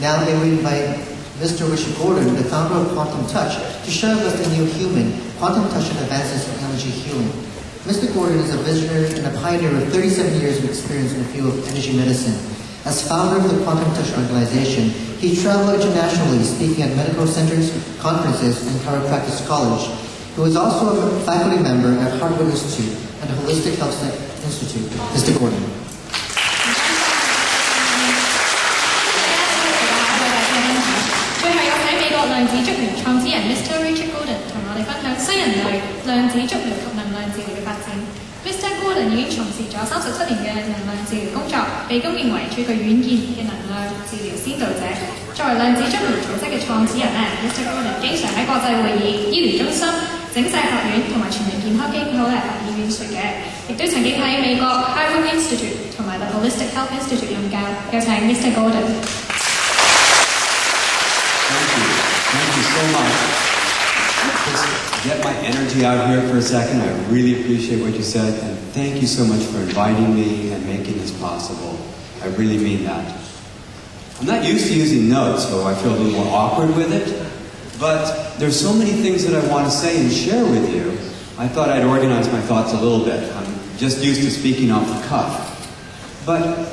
Now may we invite Mr. Richard Gordon, the founder of Quantum Touch, to share with us the new human, Quantum Touch and Advances in Energy Healing. Mr. Gordon is a visionary and a pioneer with 37 years of experience in the field of energy medicine. As founder of the Quantum Touch organization, he traveled internationally speaking at medical centers, conferences, and chiropractic college. He was also a faculty member at Harvard Institute and the Holistic Health Institute. Mr. Gordon. 最後有請美國量子觸療創始人 Mr. Richard Gordon 同我哋分享新人類量子觸療及能量治療嘅發展。Mr. Gordon 已經從事咗37年嘅能量治療工作，被公認為最具遠見嘅能量治療先導者。作為量子觸療組織嘅創始人Mr. Gordon 經常喺國際會議、醫療中心、整體學院同埋全民健康機構發表演說嘅，亦都曾經喺美國 Harvard Institute 同埋 The Holistic Health Institute 任教。有請 Mr. Gordon。Thank you so much. Just get my energy out here for a second. I really appreciate what you said, and thank you so much for inviting me and making this possible. I really mean that. I'm not used to using notes, so I feel a little more awkward with it, but there's so many things that I want to say and share with you. I thought I'd organize my thoughts a little bit. I'm just used to speaking off the cuff. But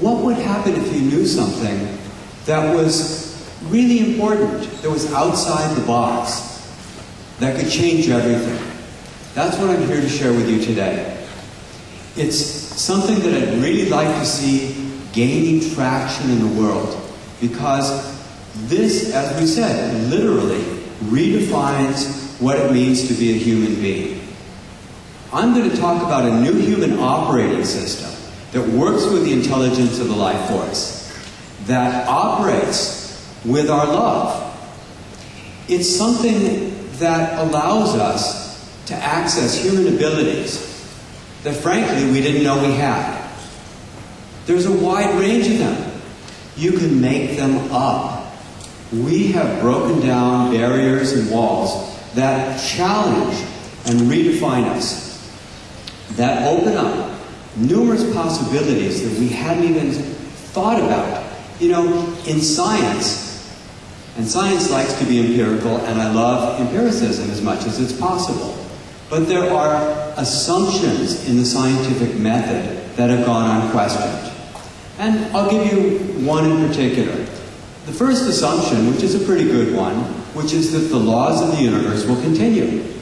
what would happen if you knew something that was really important, that was outside the box, that could change everything? That's what I'm here to share with you today. It's something that I'd really like to see gaining traction in the world, because this, as we said, literally redefines what it means to be a human being. I'm going to talk about a new human operating system that works with the intelligence of the life force, that operates with our love. It's something that allows us to access human abilities that frankly we didn't know we had. There's a wide range of them. You can make them up. We have broken down barriers and walls that challenge and redefine us, that open up numerous possibilities that we hadn't even thought about. You know, in science, and science likes to be empirical, and I love empiricism as much as it's possible. But there are assumptions in the scientific method that have gone unquestioned. And I'll give you one in particular. The first assumption, which is a pretty good one, which is that the laws of the universe will continue.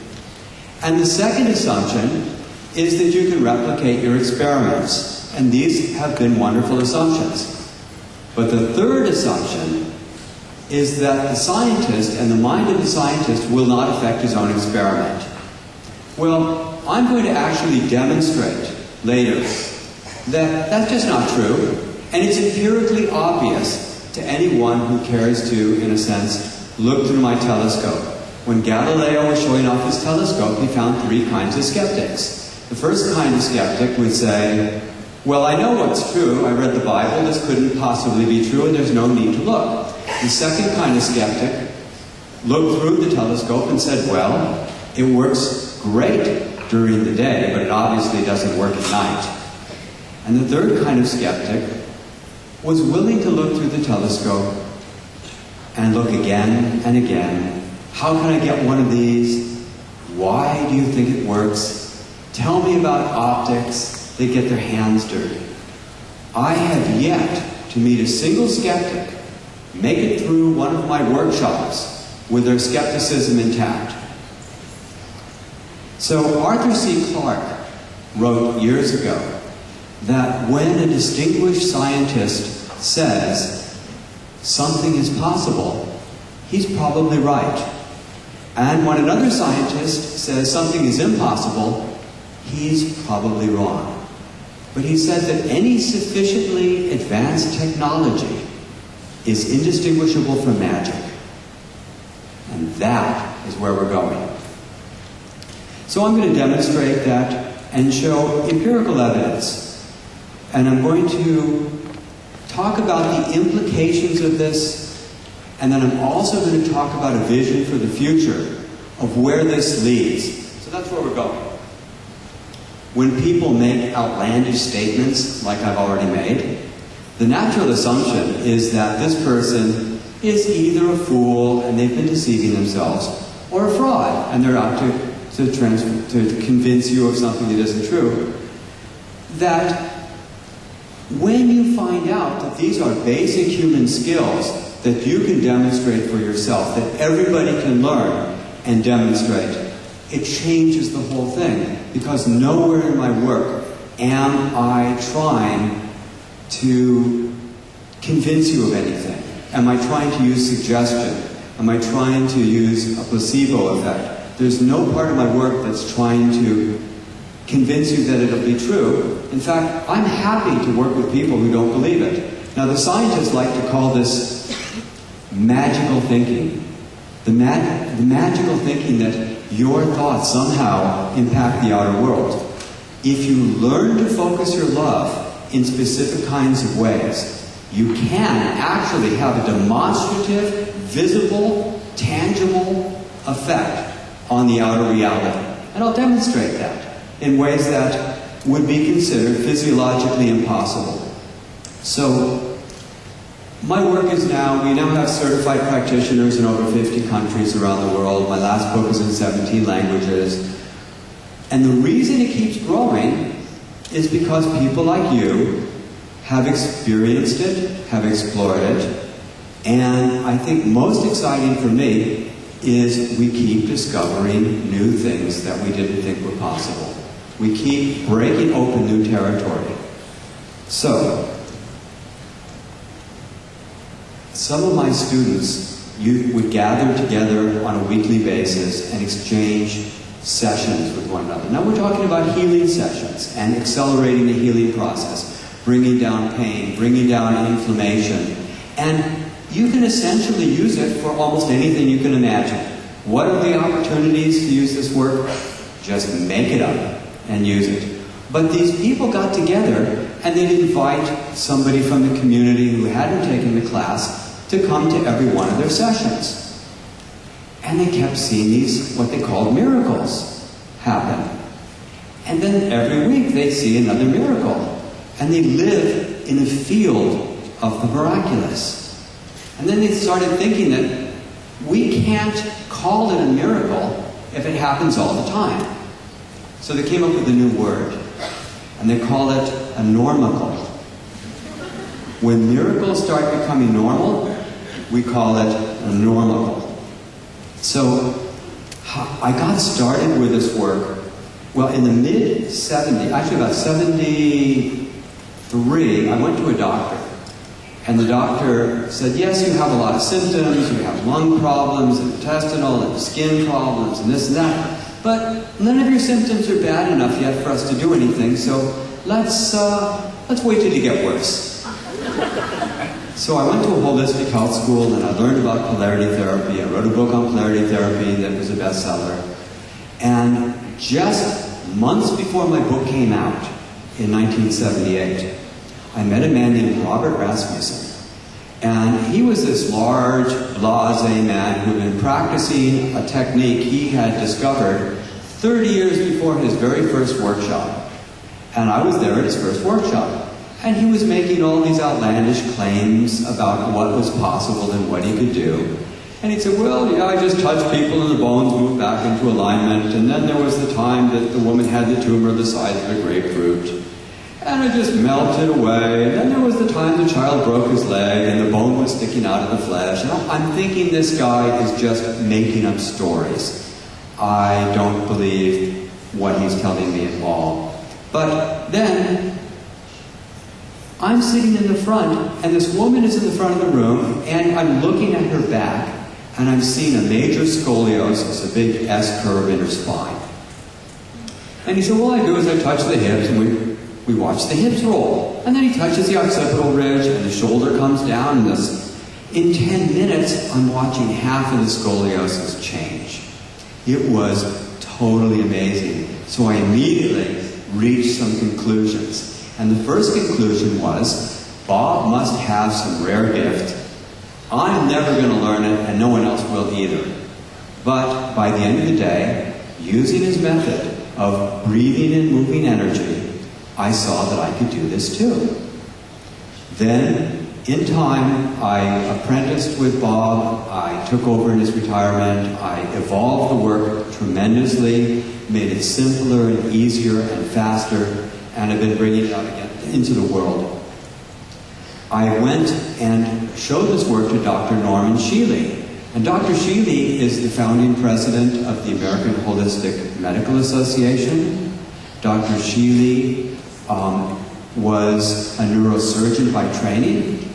And the second assumption is that you can replicate your experiments. And these have been wonderful assumptions. But the third assumption is that the scientist and the mind of the scientist will not affect his own experiment. Well, I'm going to actually demonstrate later that that's just not true, and it's empirically obvious to anyone who cares to, in a sense, look through my telescope. When Galileo was showing off his telescope, he found three kinds of skeptics. The first kind of skeptic would say, well, I know what's true, I read the Bible, this couldn't possibly be true, and there's no need to look. The second kind of skeptic looked through the telescope and said, well, it works great during the day, but it obviously doesn't work at night. And the third kind of skeptic was willing to look through the telescope and look again and again. How can I get one of these? Why do you think it works? Tell me about optics. They get their hands dirty. I have yet to meet a single skeptic make it through one of my workshops with their skepticism intact. So Arthur C. Clarke wrote years ago that when a distinguished scientist says something is possible, he's probably right. And when another scientist says something is impossible, he's probably wrong. But he said that any sufficiently advanced technology is indistinguishable from magic. And that is where we're going. So I'm going to demonstrate that and show empirical evidence. And I'm going to talk about the implications of this, and then I'm also going to talk about a vision for the future of where this leads. So that's where we're going. When people make outlandish statements like I've already made, the natural assumption is that this person is either a fool and they've been deceiving themselves, or a fraud and they're out to convince you of something that isn't true. That when you find out that these are basic human skills that you can demonstrate for yourself, that everybody can learn and demonstrate, it changes the whole thing. Because nowhere in my work am I trying to convince you of anything. Am I trying to use suggestion? Am I trying to use a placebo effect? There's no part of my work that's trying to convince you that it'll be true. In fact, I'm happy to work with people who don't believe it. Now, the scientists like to call this magical thinking. The magical thinking that your thoughts somehow impact the outer world. If you learn to focus your love in specific kinds of ways, you can actually have a demonstrative, visible, tangible effect on the outer reality. And I'll demonstrate that in ways that would be considered physiologically impossible. So, my work is we now have certified practitioners in over 50 countries around the world. My last book is in 17 languages. And the reason it keeps growing is because people like you have experienced it, have explored it, and I think most exciting for me is we keep discovering new things that we didn't think were possible. We keep breaking open new territory. So, some of my students would gather together on a weekly basis and exchange sessions with one another. Now we're talking about healing sessions and accelerating the healing process, bringing down pain, bringing down inflammation. And you can essentially use it for almost anything you can imagine. What are the opportunities to use this work? Just make it up and use it. But these people got together and they'd invite somebody from the community who hadn't taken the class to come to every one of their sessions. And they kept seeing these, what they called miracles, happen. And then every week they'd see another miracle. And they live in a field of the miraculous. And then they started thinking that we can't call it a miracle if it happens all the time. So they came up with a new word. And they call it a normical. When miracles start becoming normal, we call it a normical. So I got started with this work, well, in the mid-70s, actually about 73, I went to a doctor. And the doctor said, yes, you have a lot of symptoms, you have lung problems, and intestinal, and skin problems, and this and that. But none of your symptoms are bad enough yet for us to do anything, so let's wait till you get worse. So I went to a holistic health school and I learned about polarity therapy. I wrote a book on polarity therapy that was a bestseller. And just months before my book came out, in 1978, I met a man named Robert Rasmussen. And he was this large, blasé man who had been practicing a technique he had discovered 30 years before his very first workshop. And I was there at his first workshop. And he was making all these outlandish claims about what was possible and what he could do. And he'd say, well, yeah, I just touched people and the bones moved back into alignment. And then there was the time that the woman had the tumor the size of a grapefruit. And it just melted away. And then there was the time the child broke his leg and the bone was sticking out of the flesh. And I'm thinking this guy is just making up stories. I don't believe what he's telling me at all. But then I'm sitting in the front, and this woman is in the front of the room, and I'm looking at her back, and I'm seeing a major scoliosis, a big S-curve in her spine. And he said, well, all I do is I touch the hips, and we watch the hips roll. And then he touches the occipital ridge, and the shoulder comes down, and in 10 minutes, I'm watching half of the scoliosis change. It was totally amazing. So I immediately reached some conclusions. And the first conclusion was, Bob must have some rare gift. I'm never going to learn it, and no one else will either. But by the end of the day, using his method of breathing and moving energy, I saw that I could do this too. Then, in time, I apprenticed with Bob, I took over in his retirement, I evolved the work tremendously, made it simpler and easier and faster, and I've been bringing it out again into the world. I went and showed this work to Dr. Norman Shealy. And Dr. Shealy is the founding president of the American Holistic Medical Association. Dr. Shealy was a neurosurgeon by training.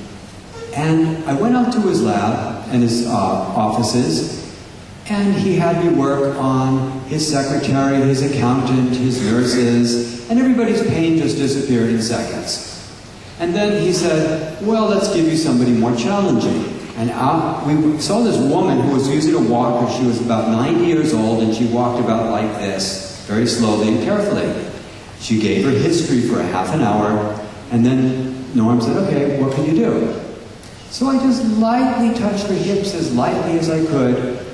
And I went out to his lab and his offices, and he had me work on his secretary, his accountant, his nurses, and everybody's pain just disappeared in seconds. And then he said, well, let's give you somebody more challenging. And we saw this woman who was using a walker. She was about 90 years old, and she walked about like this, very slowly and carefully. She gave her history for a half an hour, and then Norm said, okay, what can you do? So I just lightly touched her hips as lightly as I could,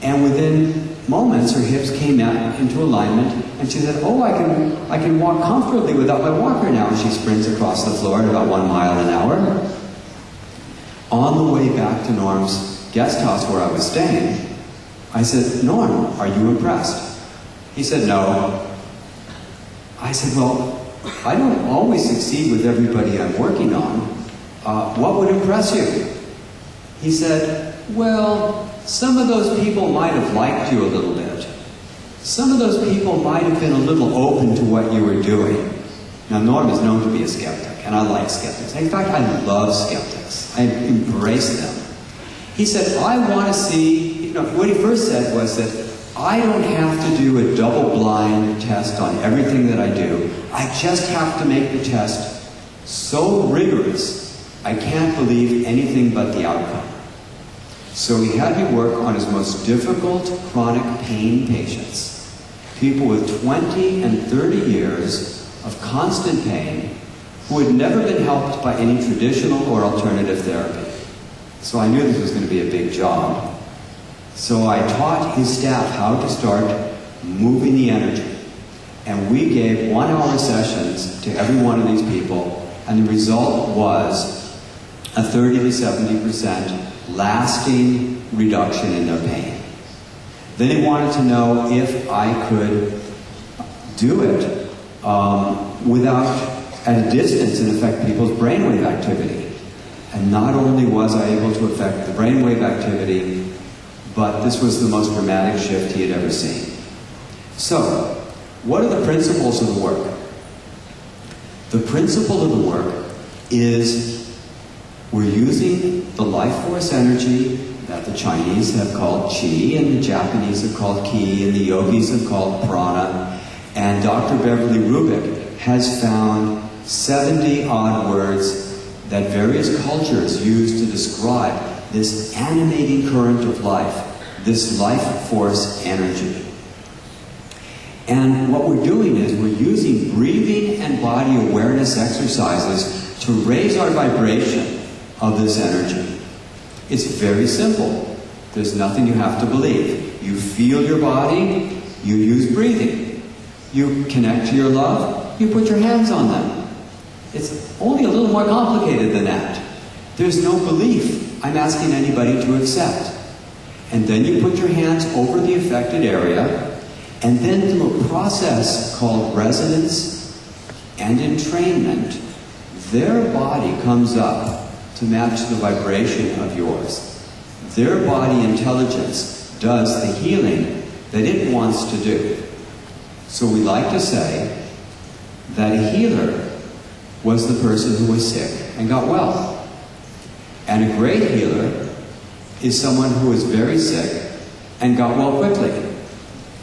and within moments her hips came out into alignment, and she said, oh, I can walk comfortably without my walker now. And she sprints across the floor at about 1 mile an hour. On the way back to Norm's guest house where I was staying, I said, Norm, are you impressed? He said, no. I said, well, I don't always succeed with everybody I'm working on. What would impress you? He said, well, some of those people might have liked you a little bit. Some of those people might have been a little open to what you were doing. Now, Norm is known to be a skeptic, and I like skeptics. In fact, I love skeptics. I embrace them. He said, I want to see, what he first said was that I don't have to do a double-blind test on everything that I do. I just have to make the test so rigorous, I can't believe anything but the outcome. So he had me work on his most difficult chronic pain patients, people with 20 and 30 years of constant pain who had never been helped by any traditional or alternative therapy. So I knew this was going to be a big job. So I taught his staff how to start moving the energy. And we gave 1-hour sessions to every one of these people, and the result was a 30 to 70% lasting reduction in their pain. Then he wanted to know if I could do it without, at a distance, and affect people's brainwave activity. And not only was I able to affect the brainwave activity, but this was the most dramatic shift he had ever seen. So, what are the principles of the work? The principle of the work is we're using the life force energy that the Chinese have called qi, and the Japanese have called ki, and the yogis have called prana, and Dr. Beverly Rubik has found 70-odd words that various cultures use to describe this animating current of life, this life force energy. And what we're doing is we're using breathing and body awareness exercises to raise our vibration of this energy. It's very simple. There's nothing you have to believe. You feel your body, you use breathing. You connect to your love, you put your hands on them. It's only a little more complicated than that. There's no belief I'm asking anybody to accept. And then you put your hands over the affected area, and then through a process called resonance and entrainment, their body comes up to match the vibration of yours. Their body intelligence does the healing that it wants to do. So we like to say that a healer was the person who was sick and got well. And a great healer is someone who is very sick and got well quickly.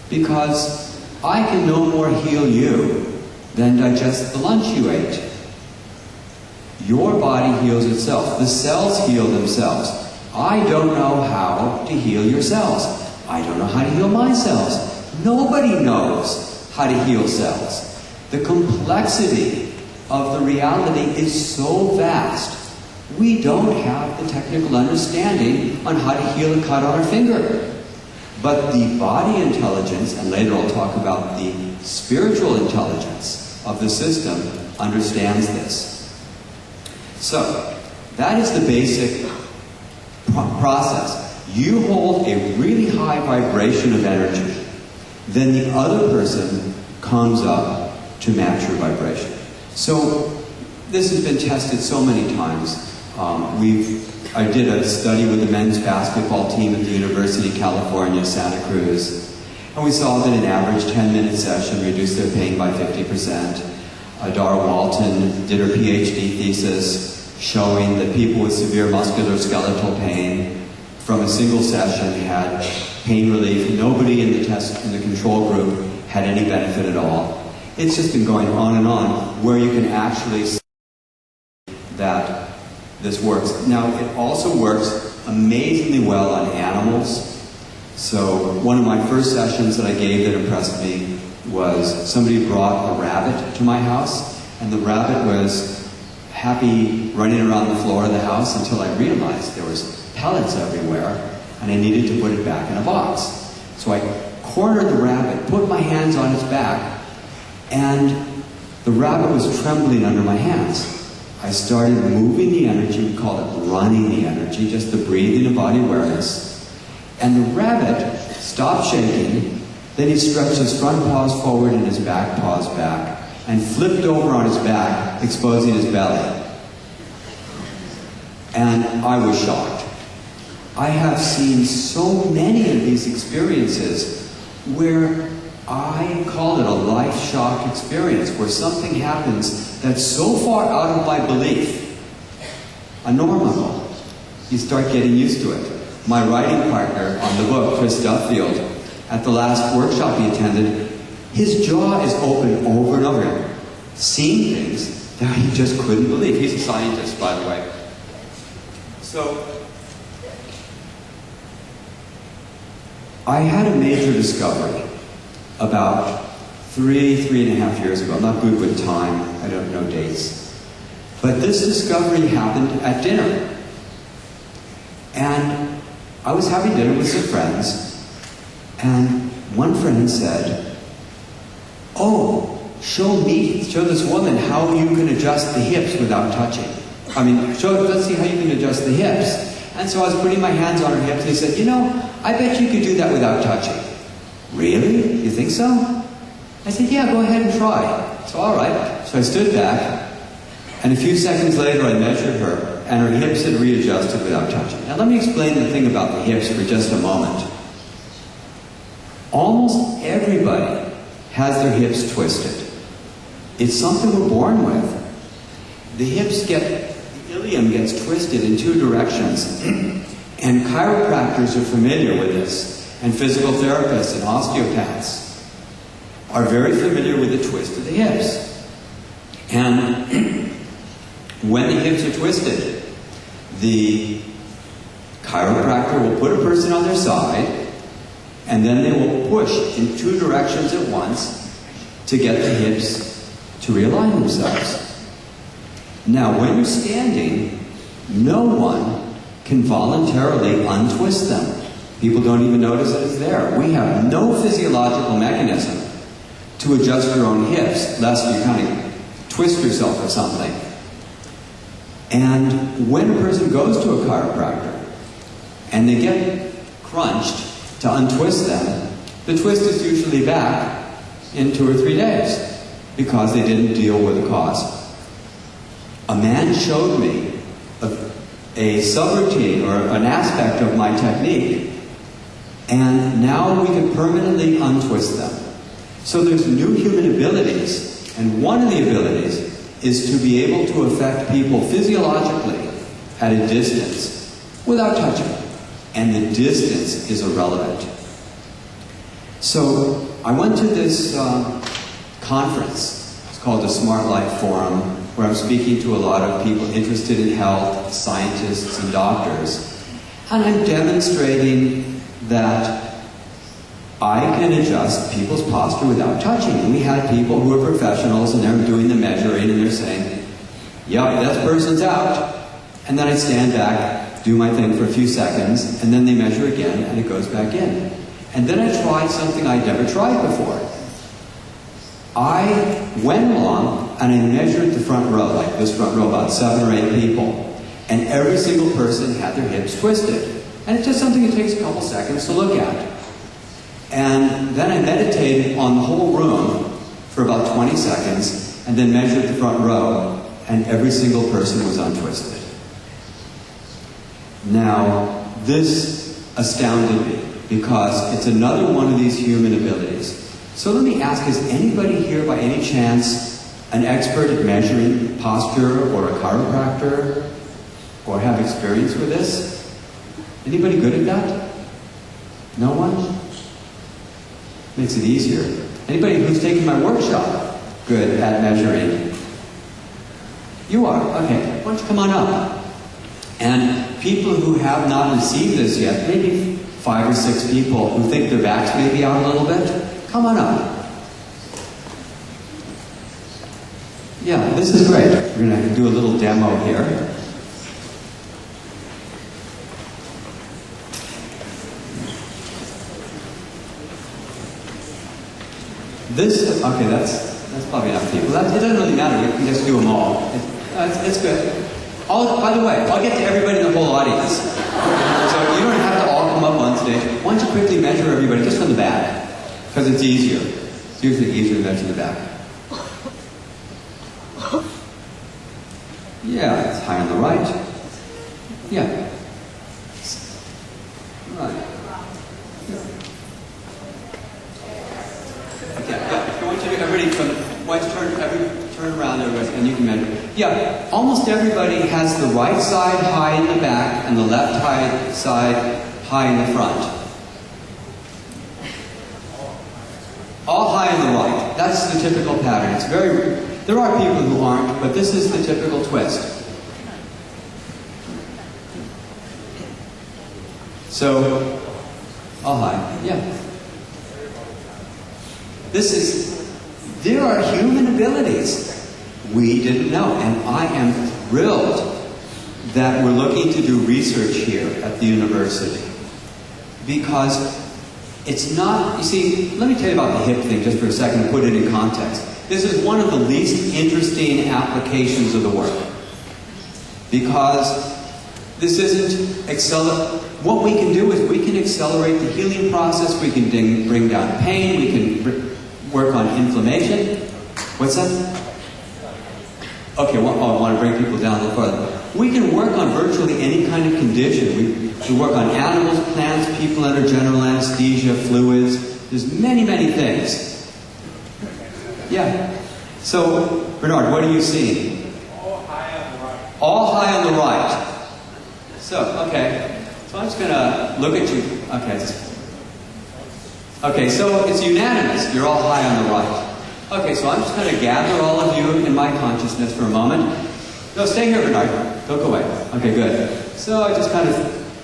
Because I can no more heal you than digest the lunch you ate. Your body heals itself. The cells heal themselves. I don't know how to heal your cells. I don't know how to heal my cells. Nobody knows how to heal cells. The complexity of the reality is so vast. We don't have the technical understanding on how to heal a cut on our finger. But the body intelligence, and later I'll talk about the spiritual intelligence of the system, understands this. So, that is the basic process. You hold a really high vibration of energy, then the other person comes up to match your vibration. So, this has been tested so many times. I did a study with the men's basketball team at the University of California, Santa Cruz, and we saw that an average 10-minute session reduced their pain by 50%. Dara Walton did her PhD thesis showing that people with severe musculoskeletal pain from a single session had pain relief. Nobody in the control group had any benefit at all. It's just been going on and on where you can actually see that this works. Now, it also works amazingly well on animals. So, one of my first sessions that I gave that impressed me was somebody brought a rabbit to my house, and the rabbit was happy running around the floor of the house until I realized there was pellets everywhere, and I needed to put it back in a box. So I cornered the rabbit, put my hands on its back, and the rabbit was trembling under my hands. I started moving the energy, we call it running the energy, just the breathing and body awareness. And the rabbit stopped shaking, then he stretched his front paws forward and his back paws back, and flipped over on his back, exposing his belly. And I was shocked. I have seen so many of these experiences where I call it a life shock experience, where something happens that's so far out of my belief, abnormal, you start getting used to it. My writing partner on the book, Chris Duffield, at the last workshop he attended, his jaw is open over and over again, seeing things that he just couldn't believe. He's a scientist, by the way. So, I had a major discovery about 3.5 years ago. I'm not good with time, I don't know dates. But this discovery happened at dinner. And I was having dinner with some friends, and one friend said, "Oh, show this woman how you can adjust the hips without touching. Let's see how you can adjust the hips." And so I was putting my hands on her hips, and he said, "I bet you could do that without touching." "Really? You think so?" I said, "Yeah, go ahead and try." So, all right. So I stood back, and a few seconds later I measured her, and her hips had readjusted without touching. Now let me explain the thing about the hips for just a moment. Almost everybody has their hips twisted. It's something we're born with. The ilium gets twisted in two directions, and chiropractors are familiar with this, and physical therapists and osteopaths are very familiar with the twist of the hips. And when the hips are twisted, the chiropractor will put a person on their side, and then they will push in two directions at once to get the hips to realign themselves. Now, when you're standing, no one can voluntarily untwist them. People don't even notice that it's there. We have no physiological mechanism to adjust your own hips, lest you kind of twist yourself or something. And when a person goes to a chiropractor and they get crunched to untwist them, the twist is usually back in 2 or 3 days because they didn't deal with the cause. A man showed me a subroutine or an aspect of my technique, and now we can permanently untwist them. So there's new human abilities, and one of the abilities is to be able to affect people physiologically at a distance without touching. And the distance is irrelevant. So I went to this conference. It's called the Smart Life Forum, where I'm speaking to a lot of people interested in health, scientists and doctors. And I'm demonstrating that I can adjust people's posture without touching. And we had people who are professionals, and they're doing the measuring, and they're saying, "Yep, that person's out." And then I stand back, do my thing for a few seconds, and then they measure again, and it goes back in. And then I tried something I'd never tried before. I went along and I measured the front row, like this front row, about 7 or 8 people. And every single person had their hips twisted. And it's just something that takes a couple seconds to look at. And then I meditated on the whole room for about 20 seconds, and then measured the front row, and every single person was untwisted. Now, this astounded me, because it's another one of these human abilities. So let me ask, is anybody here by any chance an expert at measuring posture, or a chiropractor, or have experience with this? Anybody good at that? No one? Makes it easier. Anybody who's taken my workshop good at measuring? You are? Okay. Why don't you come on up? And people who have not received this yet, maybe 5 or 6 people who think their backs may be out a little bit, come on up. Yeah, this is great. We're going to do a little demo here. This, okay, that's probably enough people. It doesn't really matter. We can just do them all. It's good. By the way, I'll get to everybody in the whole audience. So you don't have to all come up on stage. Why don't you quickly measure everybody just from the back? Because it's easier. It's usually easier to measure the back. Yeah, it's high on the right. Yeah. Right. Yeah. I want you to everybody turn around everybody, and you can measure. Yeah, almost everybody has the right side high in the back and the left side high in the front. All high on the right. That's the typical pattern. It's very. There are people who aren't, but this is the typical twist. So, all high. Yeah. There are human abilities we didn't know, and I am thrilled that we're looking to do research here at the university. Because it's not, you see, let me tell you about the hip thing just for a second and put it in context. This is one of the least interesting applications of the work. Because this isn't what we can do is we can accelerate the healing process, we can bring down pain, we can work on inflammation. What's that? Okay, I want to bring people down a little further. We can work on virtually any kind of condition. We work on animals, plants, people under general anesthesia, fluids. There's many, many things. Yeah. So, Bernard, what are you seeing? All high on the right. All high on the right. So, okay. So I'm just going to look at you. Okay, so it's unanimous. You're all high on the right. Okay, so I'm just going to gather all of you in my consciousness for a moment. No, stay here, Bernard. Don't go away. Okay, good. So I just kind of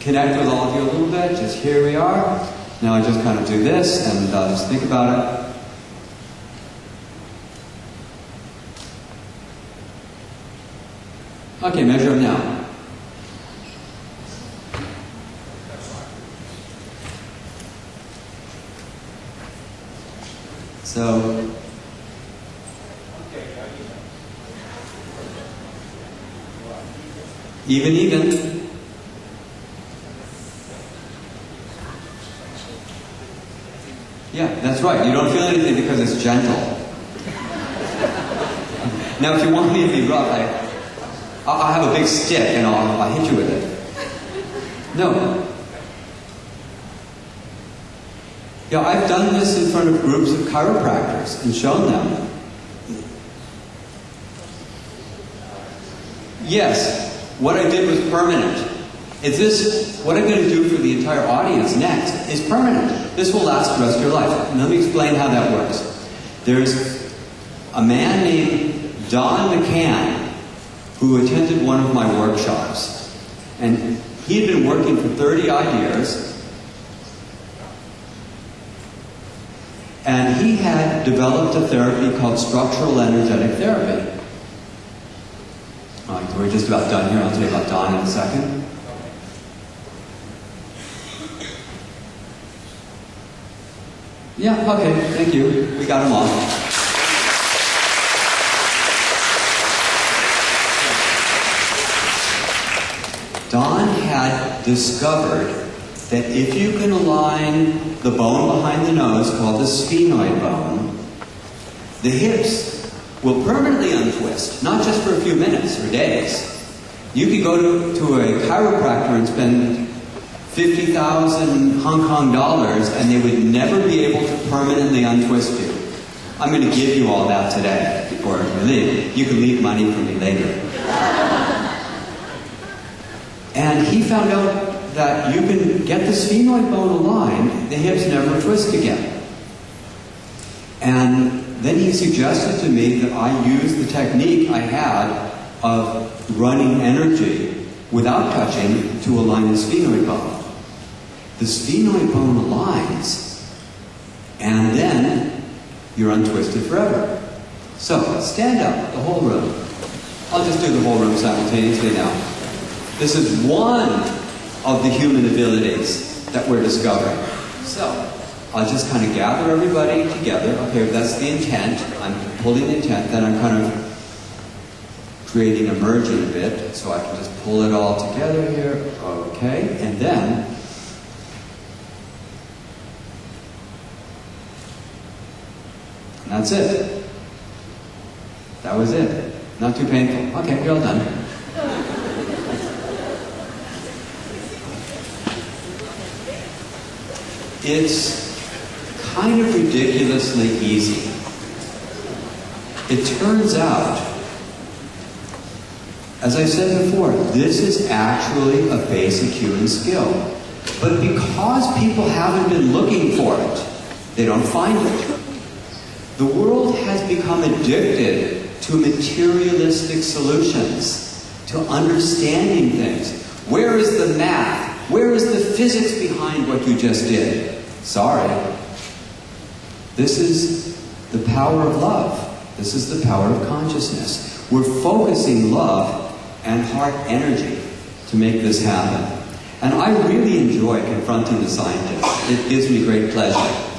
connect with all of you a little bit. Just here we are. Now I just kind of do this and just think about it. Okay, measure them now. So, even. Yeah, that's right. You don't feel anything because it's gentle. Now, if you want me to be rough, I'll have a big stick and I'll hit you with it. No. Yeah, I've done this in front of groups of chiropractors and shown them. Yes, what I did was permanent. What I'm going to do for the entire audience next is permanent. This will last the rest of your life. And let me explain how that works. There's a man named Don McCann who attended one of my workshops. And he had been working for 30-odd years. And he had developed a therapy called structural energetic therapy. All right, we're just about done here. I'll tell you about Don in a second. Yeah, okay, thank you. We got them all. Don had discovered that if you can align the bone behind the nose, called the sphenoid bone, the hips will permanently untwist, not just for a few minutes or days. You could go to a chiropractor and spend 50,000 Hong Kong dollars and they would never be able to permanently untwist you. I'm going to give you all that today before we leave. You can leave money for me later. And he found out that you can get the sphenoid bone aligned, the hips never twist again. And then he suggested to me that I use the technique I had of running energy without touching to align the sphenoid bone. The sphenoid bone aligns, and then you're untwisted forever. So, stand up, the whole room. I'll just do the whole room simultaneously now. This is one of the human abilities that we're discovering. So, I'll just kind of gather everybody together. Okay, that's the intent. I'm pulling the intent, then I'm kind of creating a merging a bit, so I can just pull it all together here. Okay, and then that's it. That was it. Not too painful. Okay, you're all done. It's kind of ridiculously easy. It turns out, as I said before, this is actually a basic human skill. But because people haven't been looking for it, they don't find it. The world has become addicted to materialistic solutions, to understanding things. Where is the math? Where is the physics behind what you just did? Sorry. This is the power of love. This is the power of consciousness. We're focusing love and heart energy to make this happen. And I really enjoy confronting the scientists. It gives me great pleasure.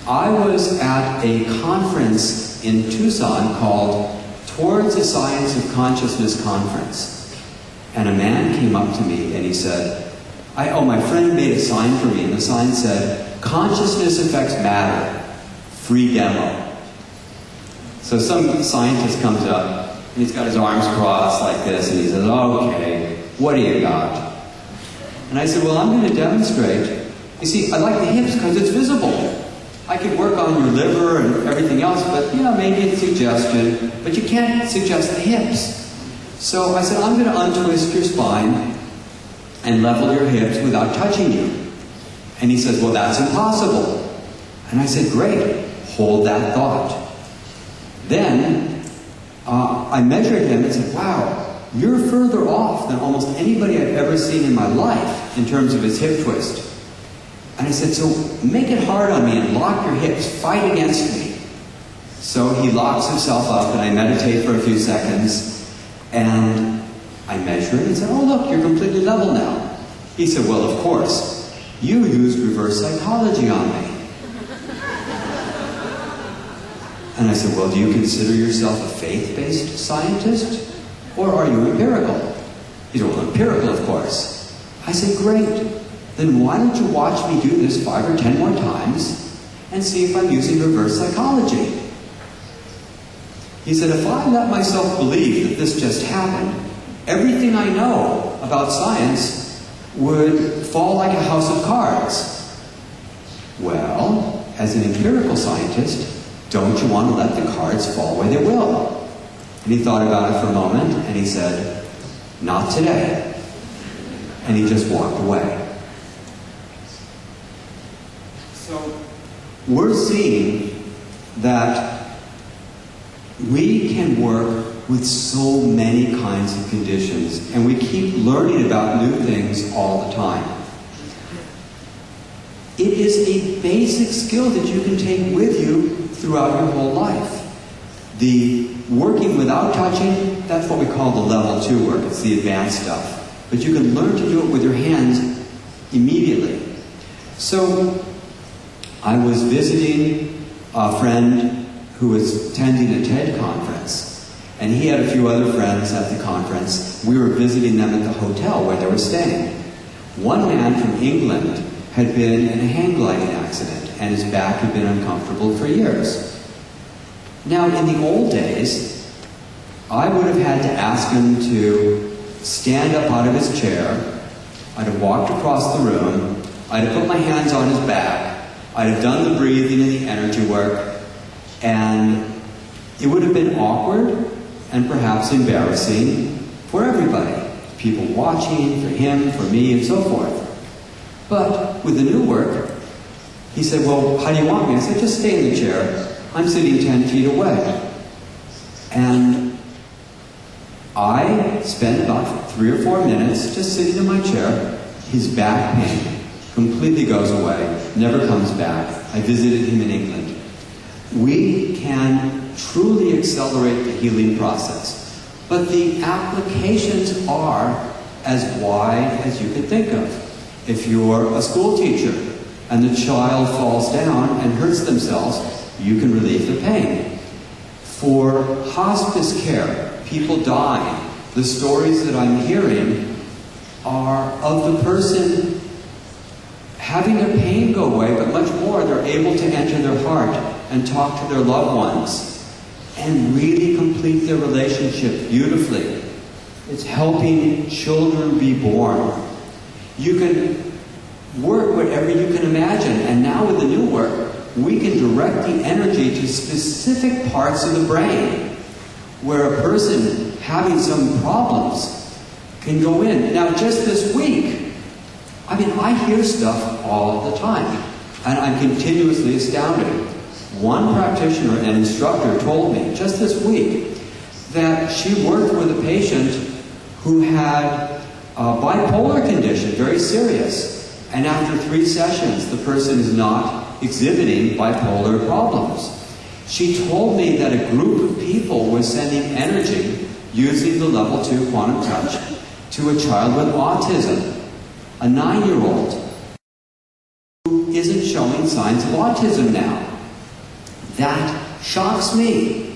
I was at a conference in Tucson called Towards a Science of Consciousness Conference. And a man came up to me and he said, my friend made a sign for me, and the sign said, "Consciousness affects matter. Free demo." So some scientist comes up, and he's got his arms crossed like this, and he says, "Okay, what do you got?" And I said, "Well, I'm going to demonstrate. You see, I like the hips because it's visible. I could work on your liver and everything else, but, maybe it's suggestion, but you can't suggest the hips." So I said, "I'm going to untwist your spine and level your hips without touching you." And he says, "Well, that's impossible." And I said, "Great, hold that thought." Then I measured him and said, "Wow, you're further off than almost anybody I've ever seen in my life in terms of his hip twist." And I said, "So make it hard on me and lock your hips, fight against me." So he locks himself up, and I meditate for a few seconds, and I measure it and said, "Oh, look, you're completely level now." He said, "Well, of course, you used reverse psychology on me." And I said, "Well, do you consider yourself a faith-based scientist, or are you empirical?" He said, "Well, empirical, of course." I said, "Great. Then why don't you watch me do this 5 or 10 more times and see if I'm using reverse psychology?" He said, "If I let myself believe that this just happened, everything I know about science would fall like a house of cards." Well, as an empirical scientist, don't you want to let the cards fall where they will? And he thought about it for a moment, and he said, "Not today." And he just walked away. So, we're seeing that we can work with so many kinds of conditions, and we keep learning about new things all the time. It is a basic skill that you can take with you throughout your whole life. The working without touching, that's what we call the level 2 work. It's the advanced stuff. But you can learn to do it with your hands immediately. So, I was visiting a friend who was attending a TED conference, And he had a few other friends at the conference. We were visiting them at the hotel where they were staying. One man from England had been in a hang gliding accident, and his back had been uncomfortable for years. Now, in the old days, I would have had to ask him to stand up out of his chair. I'd have walked across the room. I'd have put my hands on his back. I'd have done the breathing and the energy work. And it would have been awkward and perhaps embarrassing for everybody. People watching, for him, for me, and so forth. But with the new work, he said, well, how do you want me? I said, just stay in the chair. I'm sitting 10 feet away. And I spent about 3 or 4 minutes just sitting in my chair. His back pain completely goes away, never comes back. I visited him in England. We can truly accelerate the healing process. But the applications are as wide as you could think of. If you're a school teacher and the child falls down and hurts themselves, you can relieve the pain. For hospice care, people dying, the stories that I'm hearing are of the person having their pain go away, but much more, they're able to enter their heart and talk to their loved ones and really complete their relationship beautifully. It's helping children be born. You can work whatever you can imagine, and now with the new work, we can direct the energy to specific parts of the brain where a person having some problems can go in. Now, just this week, I hear stuff all the time, and I'm continuously astounded. One practitioner and instructor told me just this week that she worked with a patient who had a bipolar condition, very serious, and after 3 sessions, the person is not exhibiting bipolar problems. She told me that a group of people was sending energy using the level 2 quantum touch to a child with autism, a 9-year-old who isn't showing signs of autism now. That shocks me.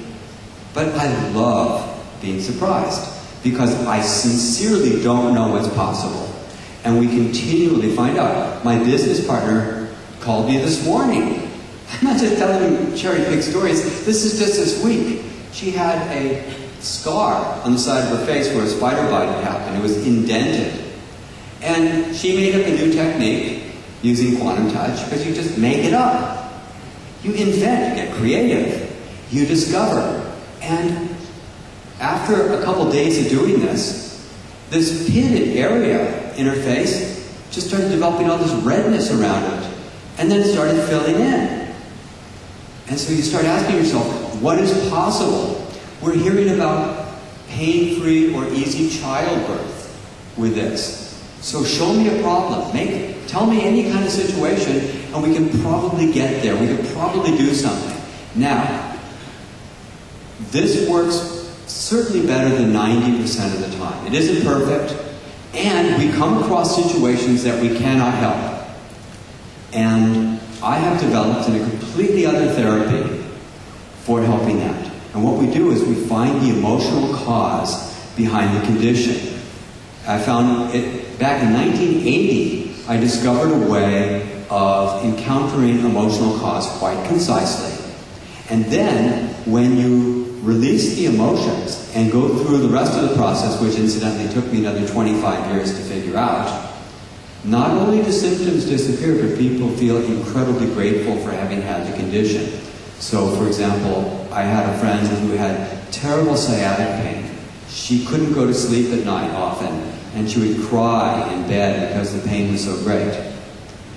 But I love being surprised because I sincerely don't know what's possible. And we continually find out. My business partner called me this morning. I'm not just telling him cherry-picked stories. This is just this week. She had a scar on the side of her face where a spider bite had happened. It was indented. And she made up a new technique using quantum touch because you just make it up. You invent, you get creative, you discover. And after a couple days of doing this pitted area in her face just started developing all this redness around it. And then it started filling in. And so you start asking yourself, what is possible? We're hearing about pain-free or easy childbirth with this. So show me a problem. Tell me any kind of situation, and we can probably get there. We can probably do something. Now, this works certainly better than 90% of the time. It isn't perfect, and we come across situations that we cannot help. And I have developed a completely other therapy for helping that. And what we do is we find the emotional cause behind the condition. I found it back in 1980. I discovered a way of encountering emotional cause quite concisely. And then, when you release the emotions and go through the rest of the process, which incidentally took me another 25 years to figure out, not only do symptoms disappear, but people feel incredibly grateful for having had the condition. So, for example, I had a friend who had terrible sciatic pain. She couldn't go to sleep at night often, and she would cry in bed because the pain was so great.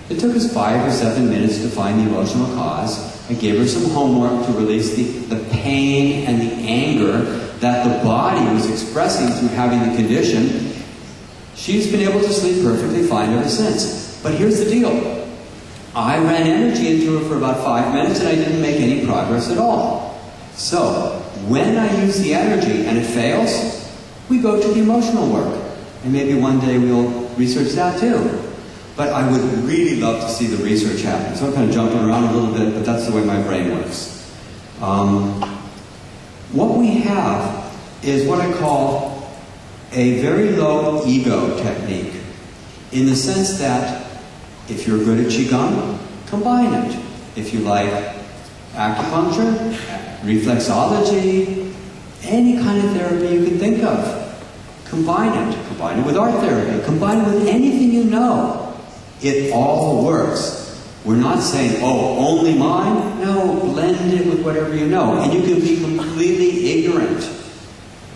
It took us 5 or 7 minutes to find the emotional cause. I gave her some homework to release the pain and the anger that the body was expressing through having the condition. She's been able to sleep perfectly fine ever since. But here's the deal. I ran energy into her for about 5 minutes and I didn't make any progress at all. So, when I use the energy and it fails, we go to the emotional work. And maybe one day we'll research that too. But I would really love to see the research happen. So I'm kind of jumping around a little bit, but that's the way my brain works. What we have is what I call a very low ego technique, in the sense that if you're good at Qigong, combine it. If you like acupuncture, reflexology, any kind of therapy you can think of, combine it. Combine it with art therapy. Combine it with anything you know. It all works. We're not saying, oh, only mine. No, blend it with whatever you know. And you can be completely ignorant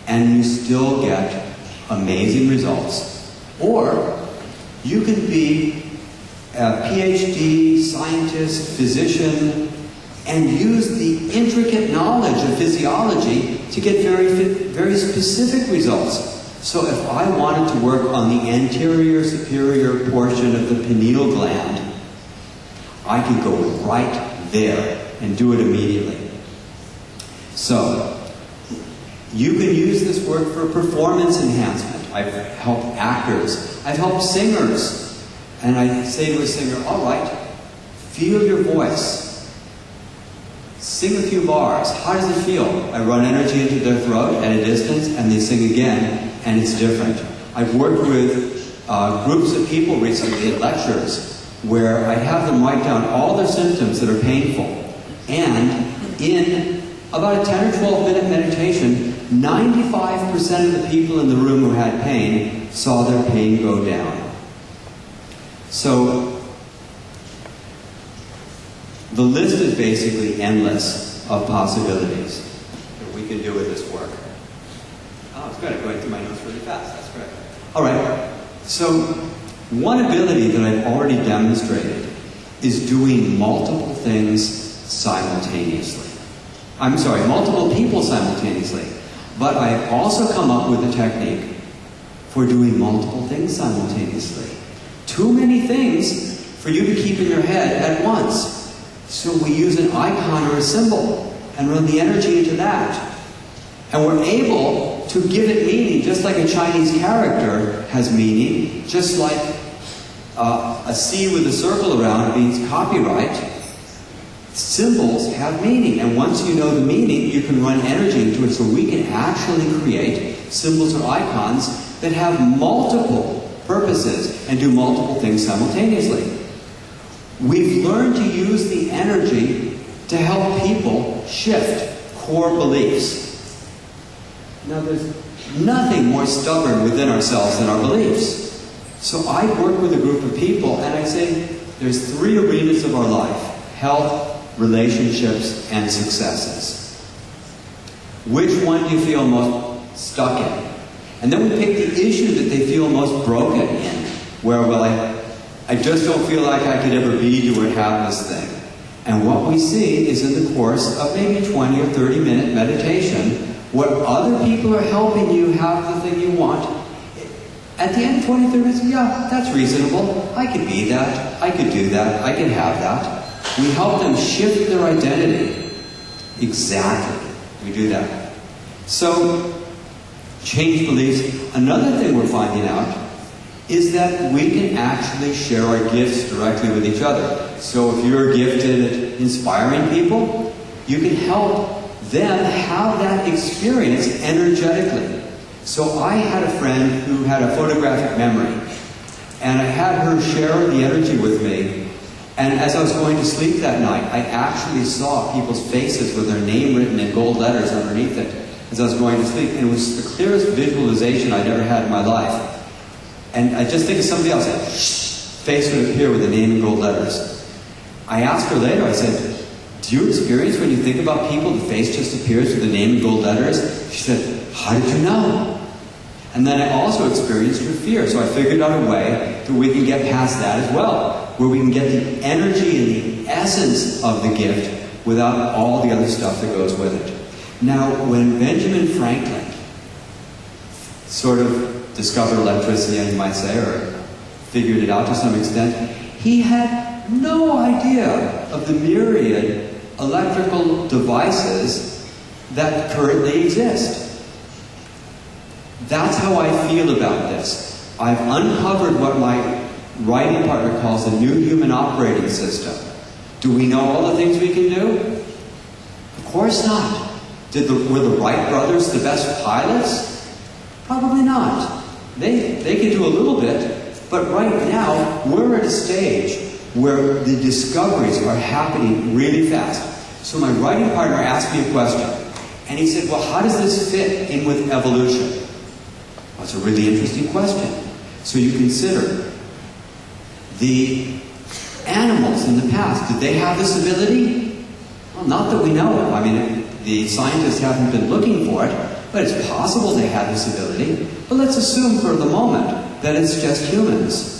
and you still get amazing results. Or you can be a PhD, scientist, physician, and use the intricate knowledge of physiology to get very specific results. So if I wanted to work on the anterior superior portion of the pineal gland, I could go right there and do it immediately. So, you can use this work for performance enhancement. I've helped actors. I've helped singers. And I say to a singer, all right, feel your voice. Sing a few bars. How does it feel? I run energy into their throat at a distance and they sing again, and it's different. I've worked with groups of people recently at lectures where I have them write down all their symptoms that are painful. And in about a 10 or 12 minute meditation, 95% of the people in the room who had pain saw their pain go down. So, the list is basically endless of possibilities that we can do with this work. Oh, it's good. I'm going through my notes really fast. That's great. All right. So, one ability that I've already demonstrated is doing multiple things simultaneously. I'm sorry, multiple people simultaneously. But I've also come up with a technique for doing multiple things simultaneously. Too many things for you to keep in your head at once. So we use an icon or a symbol and run the energy into that. And we're able to give it meaning, just like a Chinese character has meaning, just like a C with a circle around it means copyright. Symbols have meaning, and once you know the meaning, you can run energy into it, so we can actually create symbols or icons that have multiple purposes and do multiple things simultaneously. We've learned to use the energy to help people shift core beliefs. Now, there's nothing more stubborn within ourselves than our beliefs. So I work with a group of people and I say, there's 3 arenas of our life: health, relationships, and successes. Which one do you feel most stuck in? And then we pick the issue that they feel most broken in, where, well, I just don't feel like I could ever be, do, or have this thing. And what we see is, in the course of maybe 20 or 30 minute meditation, what other people are helping you have the thing you want. At the end of 20, 30 minutes, yeah, that's reasonable. I could be that. I could do that. I could have that. We help them shift their identity. Exactly. We do that. So, change beliefs. Another thing we're finding out is that we can actually share our gifts directly with each other. So if you're gifted at inspiring people, you can help them have that experience energetically. So I had a friend who had a photographic memory, and I had her share the energy with me. And as I was going to sleep that night, I actually saw people's faces with their name written in gold letters underneath it as I was going to sleep. And it was the clearest visualization I'd ever had in my life. And I just think of somebody else, face would appear with the name in gold letters. I asked her later, I said, do you experience when you think about people, the face just appears with the name in gold letters? She said, how did you know? And then I also experienced her fear, so I figured out a way that we can get past that as well, where we can get the energy and the essence of the gift without all the other stuff that goes with it. Now, when Benjamin Franklin sort of discovered electricity, you might say, or figured it out to some extent, he had no idea of the myriad electrical devices that currently exist. That's how I feel about this. I've uncovered what my writing partner calls a new human operating system. Do we know all the things we can do? Of course not. Were the Wright brothers the best pilots? Probably not. They could do a little bit, but right now we're at a stage where the discoveries are happening really fast. So my writing partner asked me a question, and he said, well, how does this fit in with evolution? Well, it's a really interesting question. So you consider the animals in the past, did they have this ability? Well, not that we know of. I mean, the scientists haven't been looking for it, but it's possible they had this ability. But let's assume for the moment that it's just humans.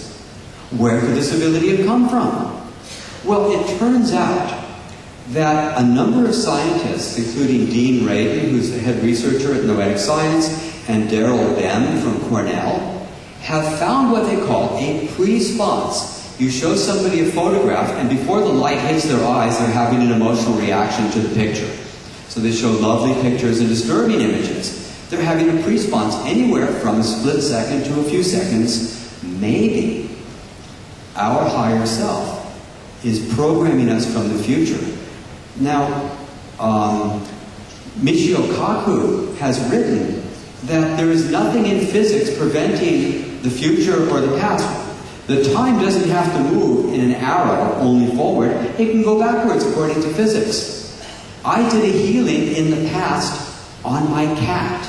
Where could this ability have come from? Well, it turns out that a number of scientists, including Dean Radin, who's the head researcher at Noetic Science, and Daryl Bem from Cornell, have found what they call a pre-response. You show somebody a photograph, and before the light hits their eyes, they're having an emotional reaction to the picture. So they show lovely pictures and disturbing images. They're having a pre-response anywhere from a split second to a few seconds. Maybe our higher self is programming us from the future. Now, Michio Kaku has written that there is nothing in physics preventing the future or the past. The time doesn't have to move in an arrow only forward. It can go backwards according to physics. I did a healing in the past on my cat.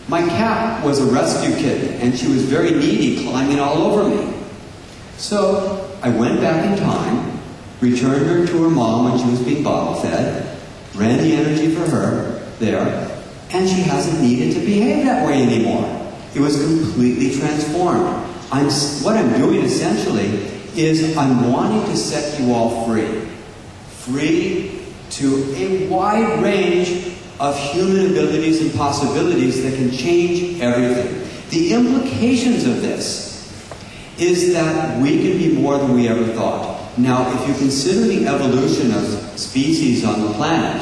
My cat was a rescue kitten, and she was very needy, climbing all over me. So I went back in time, returned her to her mom when she was being bottle fed, ran the energy for her there, and she hasn't needed to behave that way anymore. It was completely transformed. What I'm doing essentially is I'm wanting to set you all free. Free to a wide range of human abilities and possibilities that can change everything. The implications of this is that we can be more than we ever thought. Now, if you consider the evolution of species on the planet,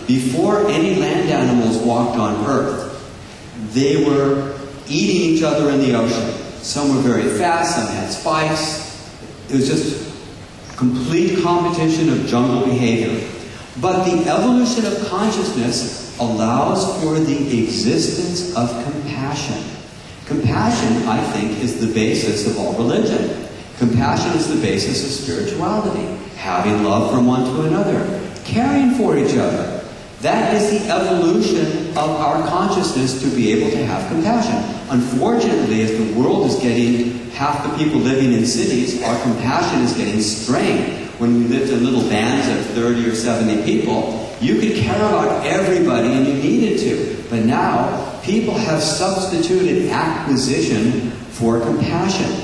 before any land animals walked on Earth, they were eating each other in the ocean. Some were very fast, some had spikes. It was just complete competition of jungle behavior. But the evolution of consciousness allows for the existence of compassion. Compassion, I think, is the basis of all religion. Compassion is the basis of spirituality. Having love from one to another. Caring for each other. That is the evolution of our consciousness to be able to have compassion. Unfortunately, as the world is getting half the people living in cities, our compassion is getting strained. When we lived in little bands of 30 or 70 people, you could care about everybody and you needed to. But now, people have substituted acquisition for compassion.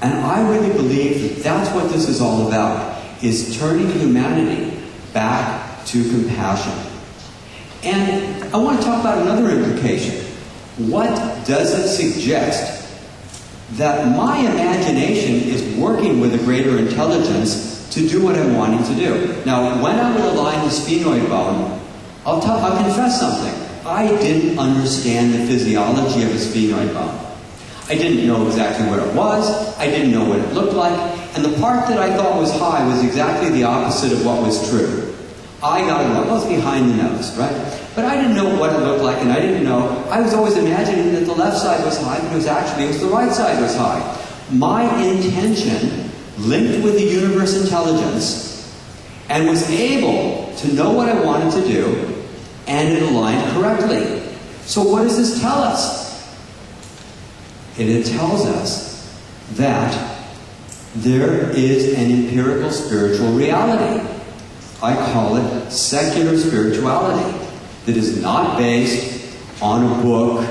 And I really believe that that's what this is all about, is turning humanity back to compassion. And I want to talk about another implication. What does it suggest? That my imagination is working with a greater intelligence to do what I'm wanting to do. Now, when I would align the sphenoid bone, I'll confess something. I didn't understand the physiology of a sphenoid bone. I didn't know exactly what it was. I didn't know what it looked like. And the part that I thought was high was exactly the opposite of what was true. I got it wrong. Well, it's behind the nose, right? But I didn't know what it looked like, and I didn't know. I was always imagining that the left side was high, but it was the right side was high. My intention linked with the universe intelligence and was able to know what I wanted to do, and it aligned correctly. So what does this tell us? It tells us that there is an empirical spiritual reality. I call it secular spirituality. That is not based on a book,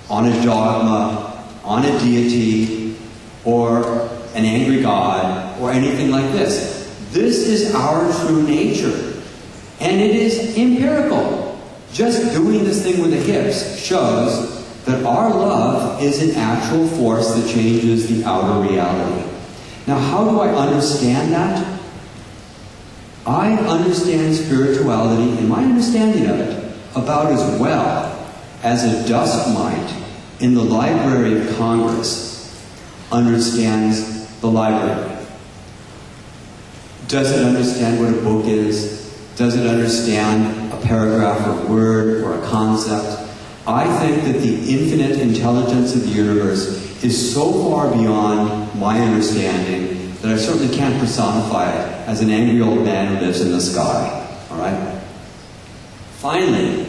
on a dogma, on a deity, or an angry God, or anything like this. This is our true nature. And it is empirical. Just doing this thing with the hips shows that our love is an actual force that changes the outer reality. Now, how do I understand that? I understand spirituality, and my understanding of it, about as well as a dust mite in the Library of Congress understands the library. Does it understand what a book is? Does it understand a paragraph or a word or a concept? I think that the infinite intelligence of the universe is so far beyond my understanding that I certainly can't personify it as an angry old man who lives in the sky. All right? Finally,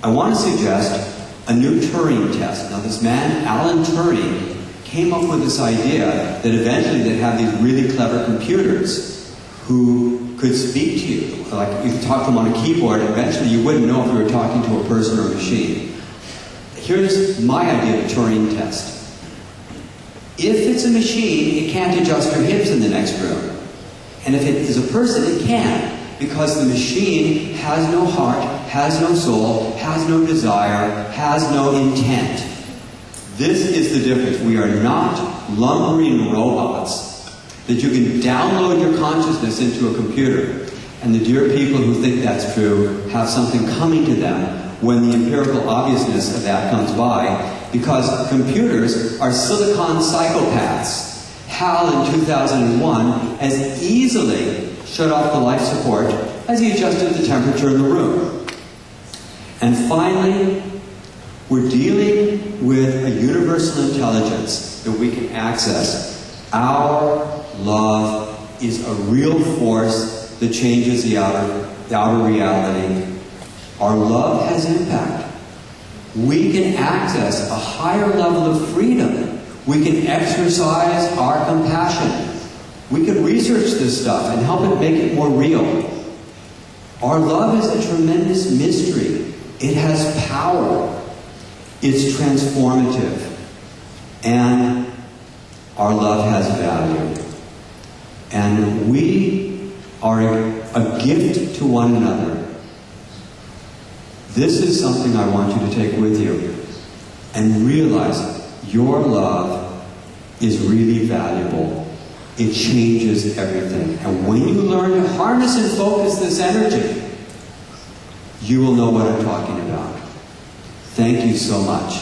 I want to suggest a new Turing test. Now, this man, Alan Turing, came up with this idea that eventually they'd have these really clever computers who could speak to you. Like, you could talk to them on a keyboard, and eventually you wouldn't know if you were talking to a person or a machine. Here's my idea of a Turing test. If it's a machine, it can't adjust your hips in the next room. And if it is a person, it can. Because the machine has no heart, has no soul, has no desire, has no intent. This is the difference. We are not lumbering robots that you can download your consciousness into a computer. And the dear people who think that's true have something coming to them when the empirical obviousness of that comes by, because computers are silicon psychopaths. Hal in 2001 as easily shut off the life support as he adjusted the temperature in the room. And finally, we're dealing with a universal intelligence that we can access. Our love is a real force that changes the outer reality. Our love has impact. We can access a higher level of freedom. We can exercise our compassion. We can research this stuff and help it make it more real. Our love is a tremendous mystery. It has power. It's transformative. And our love has value. And we are a gift to one another. This is something I want you to take with you and realize your love is really valuable. It changes everything. And when you learn to harness and focus this energy, you will know what I'm talking about. Thank you so much.